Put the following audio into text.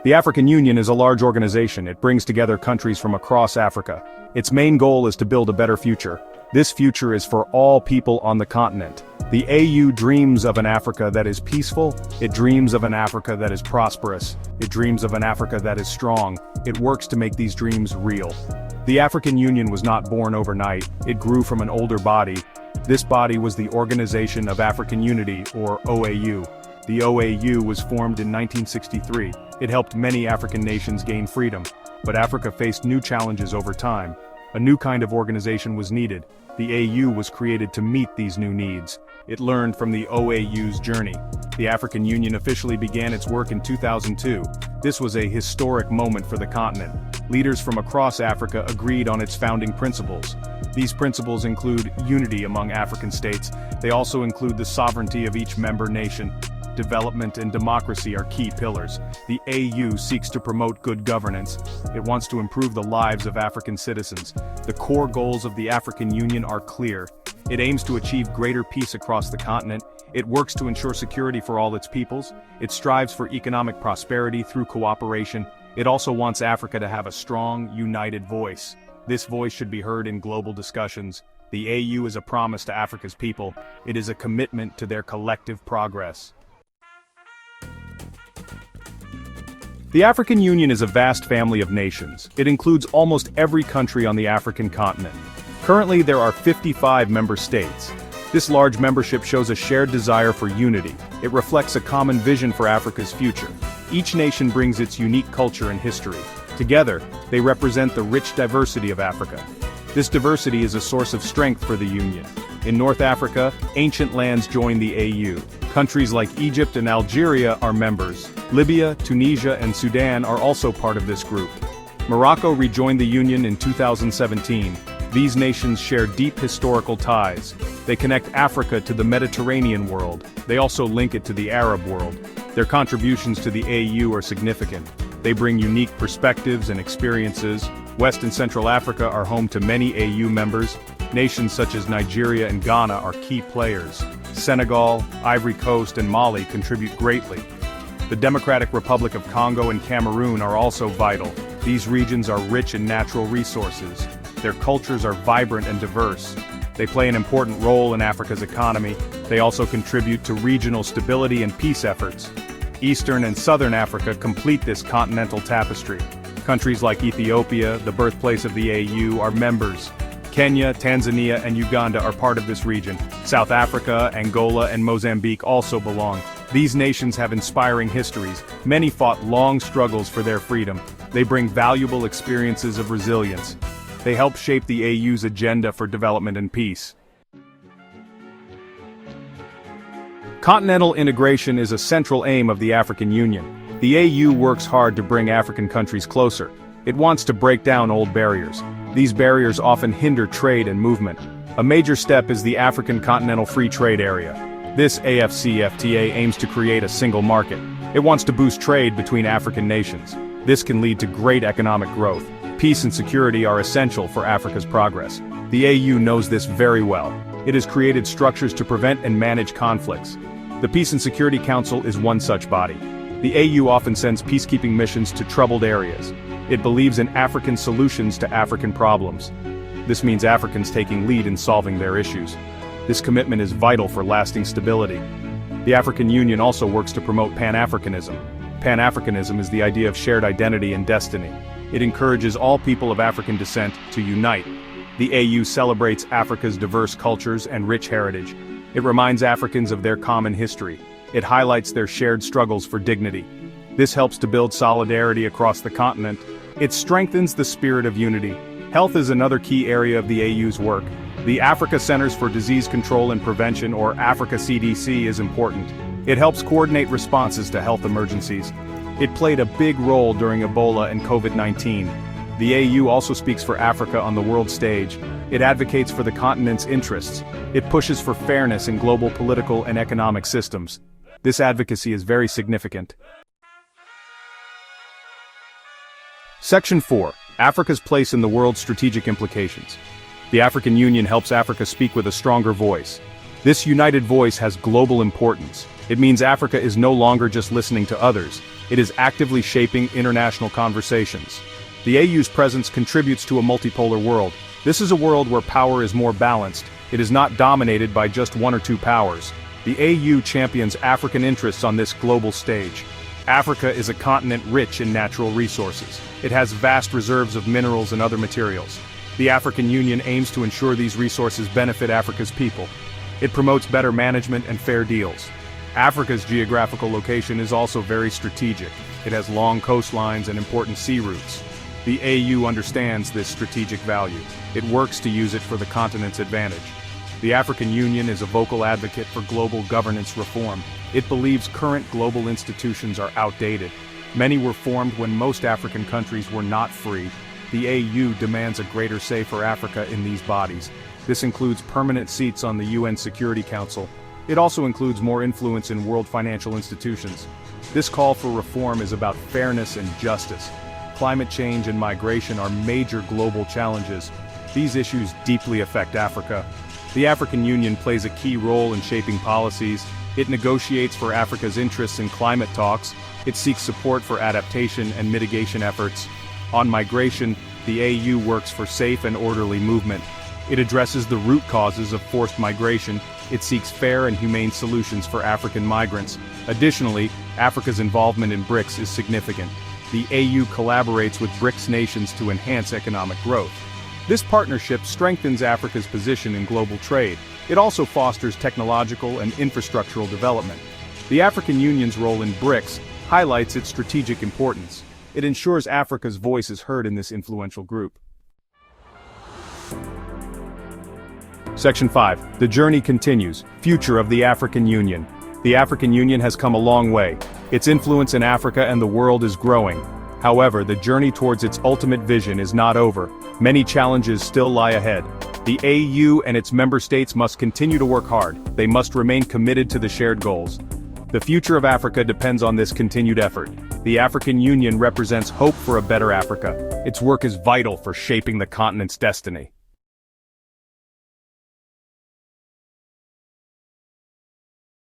The African Union is a large organization. It brings together countries from across Africa. Its main goal is to build a better future. This future is for all people on the continent. The AU dreams of an Africa that is peaceful. It dreams of an Africa that is prosperous. It dreams of an Africa that is strong. It works to make these dreams real. The African Union was not born overnight. It grew from an older body. This body was the Organization of African Unity, or OAU. The OAU was formed in 1963. It helped many African nations gain freedom, but Africa faced new challenges over time. A new kind of organization was needed. The AU was created to meet these new needs. It learned from the OAU's journey. The African Union officially began its work in 2002. This was a historic moment for the continent. Leaders from across Africa agreed on its founding principles. These principles include unity among African states. They also include the sovereignty of each member nation. Development and democracy are key pillars. The AU seeks to promote good governance. It wants to improve the lives of African citizens. The core goals of the African Union are clear. It aims to achieve greater peace across the continent. It works to ensure security for all its peoples. It strives for economic prosperity through cooperation. It also wants Africa to have a strong, united voice. This voice should be heard in global discussions. The AU is a promise to Africa's people. It is a commitment to their collective progress. The African Union is a vast family of nations. It includes almost every country on the African continent. Currently, there are 55 member states. This large membership shows a shared desire for unity. It reflects a common vision for Africa's future. Each nation brings its unique culture and history. Together, they represent the rich diversity of Africa. This diversity is a source of strength for the Union. In North Africa, ancient lands join the AU. Countries like Egypt and Algeria are members. Libya, Tunisia, and Sudan are also part of this group. Morocco rejoined the Union in 2017. These nations share deep historical ties. They connect Africa to the Mediterranean world. They also link it to the Arab world. Their contributions to the AU are significant. They bring unique perspectives and experiences. West and Central Africa are home to many AU members. Nations such as Nigeria and Ghana are key players. Senegal, Ivory Coast, and Mali contribute greatly. The Democratic Republic of Congo and Cameroon are also vital. These regions are rich in natural resources. Their cultures are vibrant and diverse. They play an important role in Africa's economy. They also contribute to regional stability and peace efforts. Eastern and Southern Africa complete this continental tapestry. Countries like Ethiopia, the birthplace of the AU, are members. Kenya, Tanzania, and Uganda are part of this region. South Africa, Angola, and Mozambique also belong. These nations have inspiring histories. Many fought long struggles for their freedom. They bring valuable experiences of resilience. They help shape the AU's agenda for development and peace. Continental integration is a central aim of the African Union. The AU works hard to bring African countries closer. It wants to break down old barriers. These barriers often hinder trade and movement. A major step is the African Continental Free Trade Area. This AFCFTA aims to create a single market. It wants to boost trade between African nations. This can lead to great economic growth. Peace and security are essential for Africa's progress. The AU knows this very well. It has created structures to prevent and manage conflicts. The Peace and Security Council is one such body. The AU often sends peacekeeping missions to troubled areas. It believes in African solutions to African problems. This means Africans taking lead in solving their issues. This commitment is vital for lasting stability. The African Union also works to promote Pan-Africanism. Pan-Africanism is the idea of shared identity and destiny. It encourages all people of African descent to unite. The AU celebrates Africa's diverse cultures and rich heritage. It reminds Africans of their common history. It highlights their shared struggles for dignity. This helps to build solidarity across the continent. It strengthens the spirit of unity. Health is another key area of the AU's work. The Africa Centers for Disease Control and Prevention, or Africa CDC, is important. It helps coordinate responses to health emergencies. It played a big role during Ebola and COVID-19. The AU also speaks for Africa on the world stage. It advocates for the continent's interests. It pushes for fairness in global political and economic systems. This advocacy is very significant. Section 4. Africa's place in the world's strategic implications. The African Union helps Africa speak with a stronger voice. This united voice has global importance. It means Africa is no longer just listening to others, it is actively shaping international conversations. The AU's presence contributes to a multipolar world. This is a world where power is more balanced. It is not dominated by just one or two powers. The AU champions African interests on this global stage. Africa is a continent rich in natural resources. It has vast reserves of minerals and other materials. The African Union aims to ensure these resources benefit Africa's people. It promotes better management and fair deals. Africa's geographical location is also very strategic. It has long coastlines and important sea routes. The AU understands this strategic value. It works to use it for the continent's advantage. The African Union is a vocal advocate for global governance reform. It believes current global institutions are outdated. Many were formed when most African countries were not free. The AU demands a greater say for Africa in these bodies. This includes permanent seats on the UN Security Council. It also includes more influence in world financial institutions. This call for reform is about fairness and justice. Climate change and migration are major global challenges. These issues deeply affect Africa. The African Union plays a key role in shaping policies. It negotiates for Africa's interests in climate talks. It seeks support for adaptation and mitigation efforts. On migration, the AU works for safe and orderly movement. It addresses the root causes of forced migration. It seeks fair and humane solutions for African migrants. Additionally, Africa's involvement in BRICS is significant. The AU collaborates with BRICS nations to enhance economic growth. This partnership strengthens Africa's position in global trade. It also fosters technological and infrastructural development. The African Union's role in BRICS highlights its strategic importance. It ensures Africa's voice is heard in this influential group. Section 5. The journey continues. Future of the African Union. The African Union has come a long way. Its influence in Africa and the world is growing. However, the journey towards its ultimate vision is not over. Many challenges still lie ahead. The AU and its member states must continue to work hard. They must remain committed to the shared goals. The future of Africa depends on this continued effort. The African Union represents hope for a better Africa. Its work is vital for shaping the continent's destiny.